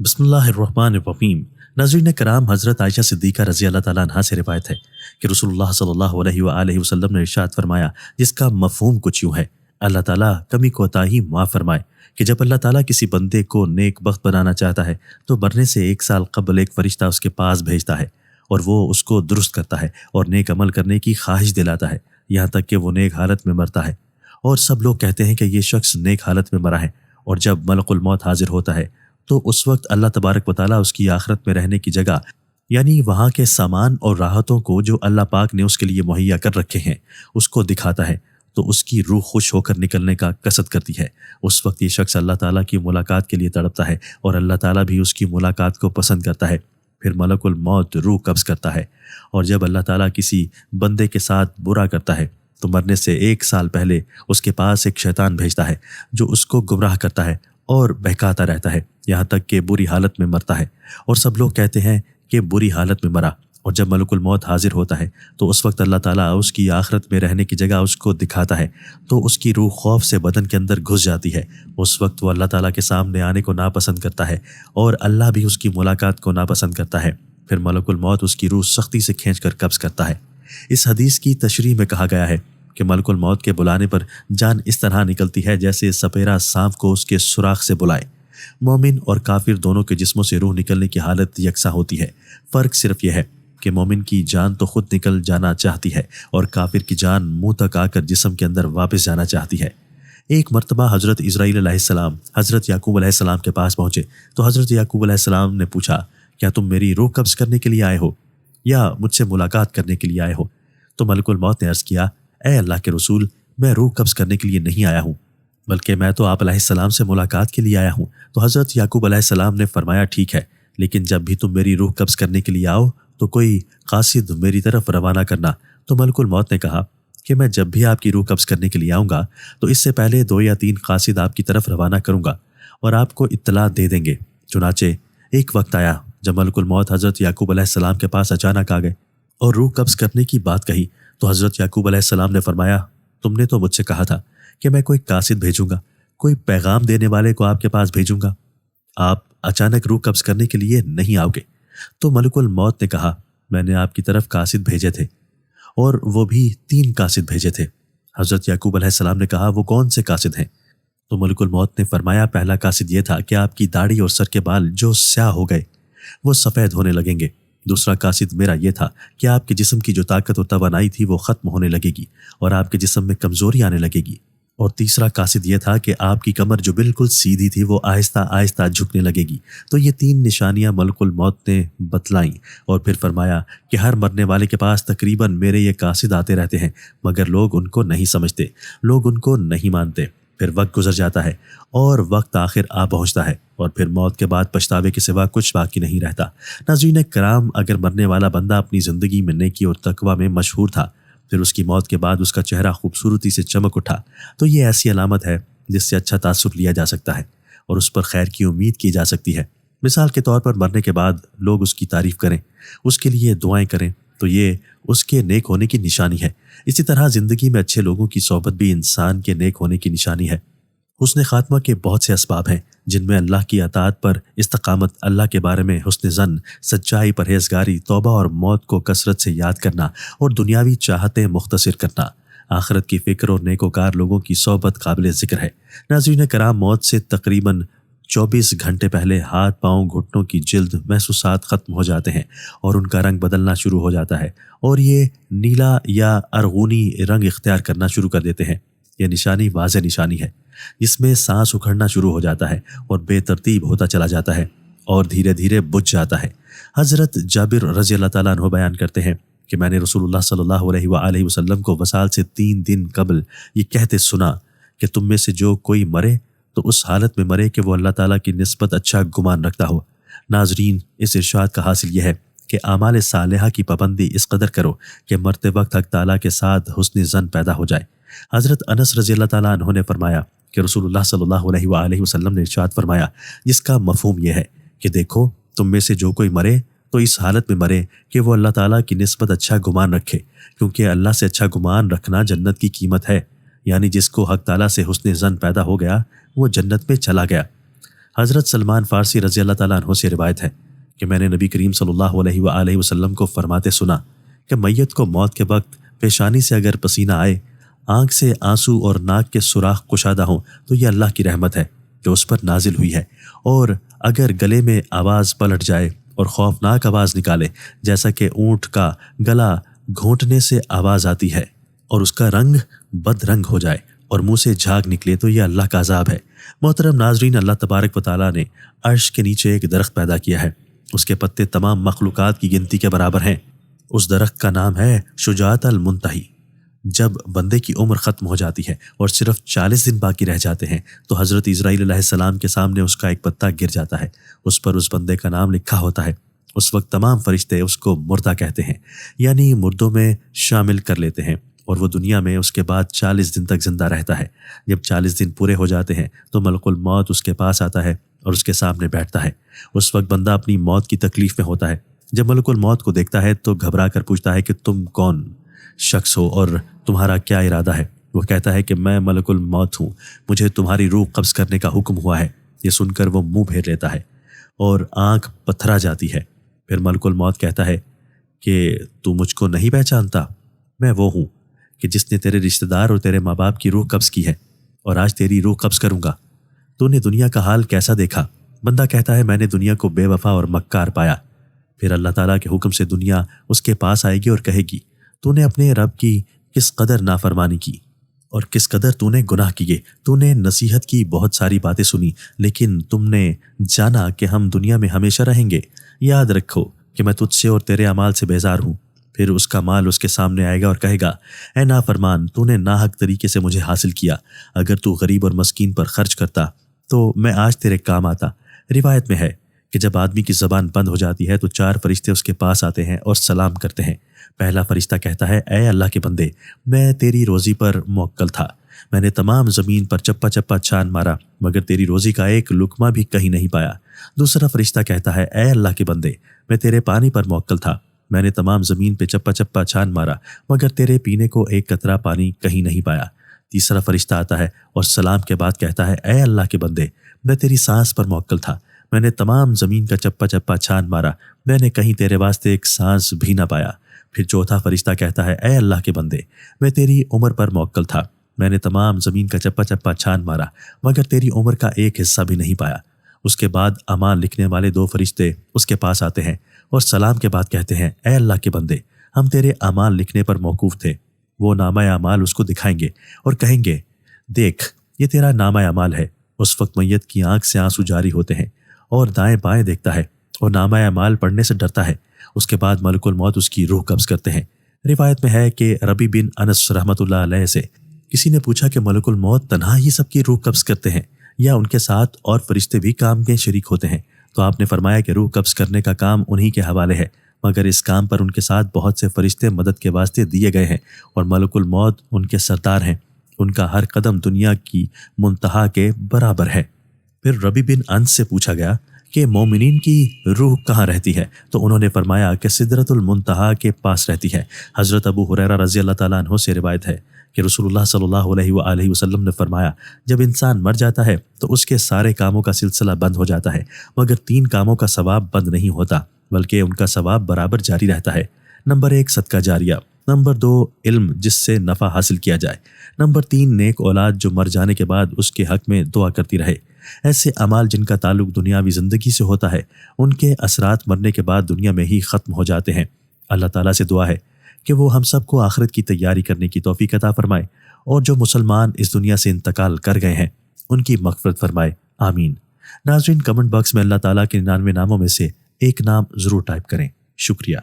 بسم اللہ الرحمن الرحیم۔ ناظرین کرام، حضرت عائشہ صدیقہ رضی اللہ تعالیٰ عنہا سے روایت ہے کہ رسول اللہ صلی اللہ علیہ وآلہ وسلم نے ارشاد فرمایا، جس کا مفہوم کچھ یوں ہے: اللہ تعالیٰ کمی کوتاہی معاف فرمائے کہ جب اللہ تعالیٰ کسی بندے کو نیک بخت بنانا چاہتا ہے تو مرنے سے 1 سال قبل ایک فرشتہ اس کے پاس بھیجتا ہے اور وہ اس کو درست کرتا ہے اور نیک عمل کرنے کی خواہش دلاتا ہے، یہاں تک کہ وہ نیک حالت میں مرتا ہے، اور سب لوگ کہتے ہیں کہ یہ شخص نیک حالت میں مرا ہے۔ اور جب ملک الموت حاضر ہوتا ہے تو اس وقت اللہ تبارک و تعالیٰ اس کی آخرت میں رہنے کی جگہ، یعنی وہاں کے سامان اور راحتوں کو جو اللہ پاک نے اس کے لیے مہیا کر رکھے ہیں، اس کو دکھاتا ہے تو اس کی روح خوش ہو کر نکلنے کا قصد کرتی ہے۔ اس وقت یہ شخص اللہ تعالیٰ کی ملاقات کے لیے تڑپتا ہے اور اللہ تعالیٰ بھی اس کی ملاقات کو پسند کرتا ہے۔ پھر ملک الموت روح قبض کرتا ہے، اور جب اللہ تعالیٰ کسی بندے کے ساتھ برا کرتا ہے تو مرنے سے 1 سال پہلے اس کے پاس ایک شیطان بھیجتا ہے جو اس کو گمراہ کرتا ہے اور بہکاتا رہتا ہے یہاں تک کہ بری حالت میں مرتا ہے، اور سب لوگ کہتے ہیں کہ بری حالت میں مرا۔ اور جب ملک الموت حاضر ہوتا ہے تو اس وقت اللہ تعالیٰ اس کی آخرت میں رہنے کی جگہ اس کو دکھاتا ہے تو اس کی روح خوف سے بدن کے اندر گھس جاتی ہے۔ اس وقت وہ اللہ تعالیٰ کے سامنے آنے کو ناپسند کرتا ہے اور اللہ بھی اس کی ملاقات کو ناپسند کرتا ہے۔ پھر ملک الموت اس کی روح سختی سے کھینچ کر قبض کرتا ہے۔ اس حدیث کی تشریح میں کہا گیا ہے کہ ملک الموت کے بلانے پر جان اس طرح نکلتی ہے جیسے سپیرا سانپ کو اس کے سوراخ سے بلائے۔ مومن اور کافر دونوں کے جسموں سے روح نکلنے کی حالت یکساں ہوتی ہے، فرق صرف یہ ہے کہ مومن کی جان تو خود نکل جانا چاہتی ہے اور کافر کی جان منہ تک آ کر جسم کے اندر واپس جانا چاہتی ہے۔ ایک مرتبہ حضرت اسرائیل علیہ السلام حضرت یعقوب علیہ السلام کے پاس پہنچے تو حضرت یعقوب علیہ السلام نے پوچھا، کیا تم میری روح قبض کرنے کے لیے آئے ہو یا مجھ سے ملاقات کرنے کے لیے آئے ہو؟ تو ملک الموت نے عرض کیا، اے اللہ کے رسول، میں روح قبض کرنے کے لیے نہیں آیا ہوں، بلکہ میں تو آپ علیہ السلام سے ملاقات کے لیے آیا ہوں۔ تو حضرت یعقوب علیہ السلام نے فرمایا، ٹھیک ہے، لیکن جب بھی تم میری روح قبض کرنے کے لیے آؤ تو کوئی قاصد میری طرف روانہ کرنا۔ تو ملک الموت نے کہا کہ میں جب بھی آپ کی روح قبض کرنے کے لیے آؤں گا تو اس سے پہلے 2 یا 3 قاصد آپ کی طرف روانہ کروں گا اور آپ کو اطلاع دے دیں گے۔ چنانچہ ایک وقت آیا جب ملک الموت حضرت یعقوب علیہ السلام کے پاس اچانک آ گئے اور روح قبض کرنے کی بات کہی تو حضرت یعقوب علیہ السلام نے فرمایا، تم نے تو مجھ سے کہا تھا کہ میں کوئی قاصد بھیجوں گا، کوئی پیغام دینے والے کو آپ کے پاس بھیجوں گا، آپ اچانک روح قبض کرنے کے لیے نہیں آؤ گے۔ تو ملک الموت نے کہا، میں نے آپ کی طرف قاصد بھیجے تھے اور وہ بھی 3 قاصد بھیجے تھے۔ حضرت یعقوب علیہ السلام نے کہا، وہ کون سے قاصد ہیں؟ تو ملک الموت نے فرمایا، پہلا قاصد یہ تھا کہ آپ کی داڑھی اور سر کے بال جو سیاہ ہو گئے وہ سفید ہونے لگیں گے۔ دوسرا قاصد میرا یہ تھا کہ آپ کے جسم کی جو طاقت اور توانائی تھی وہ ختم ہونے لگے گی اور آپ کے جسم میں کمزوری آنے لگے گی۔ اور تیسرا قاصد یہ تھا کہ آپ کی کمر جو بالکل سیدھی تھی وہ آہستہ آہستہ جھکنے لگے گی۔ تو یہ 3 نشانیاں ملک الموت نے بتلائیں اور پھر فرمایا کہ ہر مرنے والے کے پاس تقریباً میرے یہ قاصد آتے رہتے ہیں، مگر لوگ ان کو نہیں سمجھتے، لوگ ان کو نہیں مانتے۔ پھر وقت گزر جاتا ہے اور وقت آخر آ پہنچتا ہے اور پھر موت کے بعد پچھتاوے کے سوا کچھ باقی نہیں رہتا۔ ناظرین کرام، اگر مرنے والا بندہ اپنی زندگی میں نیکی اور تقوی میں مشہور تھا، پھر اس کی موت کے بعد اس کا چہرہ خوبصورتی سے چمک اٹھا، تو یہ ایسی علامت ہے جس سے اچھا تاثر لیا جا سکتا ہے اور اس پر خیر کی امید کی جا سکتی ہے۔ مثال کے طور پر مرنے کے بعد لوگ اس کی تعریف کریں، اس کے لیے دعائیں کریں، تو یہ اس کے نیک ہونے کی نشانی ہے۔ اسی طرح زندگی میں اچھے لوگوں کی صحبت بھی انسان کے نیک ہونے کی نشانی ہے۔ حسن خاتمہ کے بہت سے اسباب ہیں جن میں اللہ کی اطاعت پر استقامت، اللہ کے بارے میں حسن ظن، سچائی، پرہیزگاری، توبہ اور موت کو کثرت سے یاد کرنا اور دنیاوی چاہتیں مختصر کرنا۔ آخرت کی فکر اور نیکوکار لوگوں کی صحبت قابل ذکر ہے۔ ناظرین کرام، موت سے تقریباً 24 گھنٹے پہلے ہاتھ، پاؤں، گھٹنوں کی جلد محسوسات ختم ہو جاتے ہیں اور ان کا رنگ بدلنا شروع ہو جاتا ہے اور یہ نیلا یا ارغونی رنگ اختیار کرنا شروع کر دیتے ہیں۔ یہ نشانی واضح نشانی ہے جس میں سانس اکھڑنا شروع ہو جاتا ہے اور بے ترتیب ہوتا چلا جاتا ہے اور دھیرے دھیرے بجھ جاتا ہے۔ حضرت جابر رضی اللہ تعالیٰ عنہ بیان کرتے ہیں کہ میں نے رسول اللہ صلی اللہ علیہ وآلہ وسلم کو وصال سے 3 دن قبل یہ کہتے سنا کہ تم میں سے جو کوئی مرے تو اس حالت میں مرے کہ وہ اللہ تعالیٰ کی نسبت اچھا گمان رکھتا ہو۔ ناظرین، اس ارشاد کا حاصل یہ ہے کہ اعمال صالحہ کی پابندی اس قدر کرو کہ مرتے وقت حق تعالیٰ کے ساتھ حسن ظن پیدا ہو جائے۔ حضرت انس رضی اللہ تعالیٰ عنہ نے فرمایا کہ رسول اللہ صلی اللہ علیہ وآلہ وسلم نے ارشاد فرمایا، جس کا مفہوم یہ ہے کہ دیکھو، تم میں سے جو کوئی مرے تو اس حالت میں مرے کہ وہ اللہ تعالیٰ کی نسبت اچھا گمان رکھے، کیونکہ اللہ سے اچھا گمان رکھنا جنت کی قیمت ہے، یعنی جس کو حق تعالیٰ سے حسن ظن پیدا ہو گیا وہ جنت میں چلا گیا۔ حضرت سلمان فارسی رضی اللہ تعالیٰ عنہ سے روایت ہے کہ میں نے نبی کریم صلی اللہ علیہ وآلہ وسلم کو فرماتے سنا کہ میت کو موت کے وقت پیشانی سے اگر پسینہ آئے، آنکھ سے آنسو اور ناک کے سوراخ کشادہ ہوں تو یہ اللہ کی رحمت ہے جو اس پر نازل ہوئی ہے، اور اگر گلے میں آواز پلٹ جائے اور خوفناک آواز نکالے جیسا کہ اونٹ کا گلا گھونٹنے سے آواز آتی ہے، اور اس کا رنگ بد رنگ ہو جائے اور منہ سے جھاگ نکلے تو یہ اللہ کا عذاب ہے۔ محترم ناظرین، اللہ تبارک و تعالیٰ نے عرش کے نیچے ایک درخت پیدا کیا ہے، اس کے پتے تمام مخلوقات کی گنتی کے برابر ہیں۔ اس درخت کا نام ہے شجاعت المنتہی۔ جب بندے کی عمر ختم ہو جاتی ہے اور صرف 40 دن باقی رہ جاتے ہیں تو حضرت اسرائیل علیہ السلام کے سامنے اس کا ایک پتا گر جاتا ہے، اس پر اس بندے کا نام لکھا ہوتا ہے۔ اس وقت تمام فرشتے اس کو مردہ کہتے ہیں، یعنی مردوں میں شامل کر لیتے ہیں، اور وہ دنیا میں اس کے بعد 40 دن تک زندہ رہتا ہے۔ جب 40 دن پورے ہو جاتے ہیں تو ملک الموت اس کے پاس آتا ہے اور اس کے سامنے بیٹھتا ہے۔ اس وقت بندہ اپنی موت کی تکلیف میں ہوتا ہے۔ جب ملک الموت کو دیکھتا ہے تو گھبرا کر پوچھتا ہے کہ تم کون شخص ہو اور تمہارا کیا ارادہ ہے؟ وہ کہتا ہے کہ میں ملک الموت ہوں، مجھے تمہاری روح قبض کرنے کا حکم ہوا ہے۔ یہ سن کر وہ منہ پھیر لیتا ہے اور آنکھ پتھرا جاتی ہے۔ پھر ملک الموت کہتا ہے کہ تو مجھ کو نہیں پہچانتا؟ میں وہ ہوں کہ جس نے تیرے رشتہ دار اور تیرے ماں باپ کی روح قبض کی ہے، اور آج تیری روح قبض کروں گا۔ تو نے دنیا کا حال کیسا دیکھا؟ بندہ کہتا ہے میں نے دنیا کو بے وفا اور مکار پایا۔ پھر اللہ تعالیٰ کے حکم سے دنیا اس کے پاس آئے گی اور کہے گی تو نے اپنے رب کی کس قدر نافرمانی کی اور کس قدر تو نے گناہ کیے۔ تو نے نصیحت کی بہت ساری باتیں سنی، لیکن تم نے جانا کہ ہم دنیا میں ہمیشہ رہیں گے۔ یاد رکھو کہ میں تجھ سے اور تیرے اعمال سے بیزار ہوں۔ پھر اس کا مال اس کے سامنے آئے گا اور کہے گا اے نافرمان، تو نے ناحق طریقے سے مجھے حاصل کیا۔ اگر تو غریب اور مسکین پر خرچ کرتا تو میں آج تیرے کام آتا۔ روایت میں ہے کہ جب آدمی کی زبان بند ہو جاتی ہے تو 4 فرشتے اس کے پاس آتے ہیں اور سلام کرتے ہیں۔ پہلا فرشتہ کہتا ہے اے اللہ کے بندے، میں تیری روزی پر موکل تھا، میں نے تمام زمین پر چپا چپا چھان مارا مگر تیری روزی کا ایک لقمہ بھی کہیں نہیں پایا۔ دوسرا فرشتہ کہتا ہے اے اللہ کے بندے، میں تیرے پانی پر موکل تھا، میں نے تمام زمین پہ چپا چپا چھان مارا مگر تیرے پینے کو ایک قطرہ پانی کہیں نہیں پایا۔ تیسرا فرشتہ آتا ہے اور سلام کے بعد کہتا ہے اے اللہ کے بندے، میں تیری سانس پر موکل تھا، میں نے تمام زمین کا چپا چپا چھان مارا، میں نے کہیں تیرے واسطے ایک سانس بھی نہ پایا۔ پھر چوتھا فرشتہ کہتا ہے اے اللہ کے بندے، میں تیری عمر پر موکل تھا، میں نے تمام زمین کا چپا چپا چھان مارا مگر تیری عمر کا ایک حصہ بھی نہیں پایا۔ اس کے بعد اعمال لکھنے والے 2 فرشتے اس کے پاس آتے ہیں اور سلام کے بعد کہتے ہیں اے اللہ کے بندے، ہم تیرے اعمال لکھنے پر موقوف تھے۔ وہ نامہ اعمال اس کو دکھائیں گے اور کہیں گے دیکھ یہ تیرا نامہ اعمال ہے۔ اس وقت میت کی آنکھ سے آنسو جاری ہوتے ہیں اور دائیں بائیں دیکھتا ہے اور نامہ اعمال پڑھنے سے ڈرتا ہے۔ اس کے بعد ملک الموت اس کی روح قبض کرتے ہیں۔ روایت میں ہے کہ ربی بن انس رحمۃ اللہ علیہ سے کسی نے پوچھا کہ ملک الموت تنہا ہی سب کی روح قبض کرتے ہیں یا ان کے ساتھ اور فرشتے بھی کام کے شریک ہوتے ہیں؟ تو آپ نے فرمایا کہ روح قبض کرنے کا کام انہی کے حوالے ہے، مگر اس کام پر ان کے ساتھ بہت سے فرشتے مدد کے واسطے دیے گئے ہیں اور ملک الموت ان کے سردار ہیں، ان کا ہر قدم دنیا کی منتہا کے برابر ہے۔ پھر ربی بن انس سے پوچھا گیا کہ مومنین کی روح کہاں رہتی ہے؟ تو انہوں نے فرمایا کہ سدرۃ المنتہا کے پاس رہتی ہے۔ حضرت ابو ہریرہ رضی اللہ تعالیٰ عنہ سے روایت ہے کہ رسول اللہ صلی اللہ علیہ وآلہ وسلم نے فرمایا جب انسان مر جاتا ہے تو اس کے سارے کاموں کا سلسلہ بند ہو جاتا ہے مگر 3 کاموں کا ثواب بند نہیں ہوتا بلکہ ان کا ثواب برابر جاری رہتا ہے۔ نمبر 1 صدقہ جاریہ، نمبر 2 علم جس سے نفع حاصل کیا جائے، نمبر 3 نیک اولاد جو مر جانے کے بعد اس کے حق میں دعا کرتی رہے۔ ایسے اعمال جن کا تعلق دنیاوی زندگی سے ہوتا ہے ان کے اثرات مرنے کے بعد دنیا میں ہی ختم ہو جاتے ہیں۔ اللہ تعالیٰ سے دعا ہے کہ وہ ہم سب کو آخرت کی تیاری کرنے کی توفیق عطا فرمائے، اور جو مسلمان اس دنیا سے انتقال کر گئے ہیں ان کی مغفرت فرمائے، آمین۔ ناظرین، کمنٹ باکس میں اللہ تعالیٰ کے 99 ناموں میں سے ایک نام ضرور ٹائپ کریں۔ شکریہ۔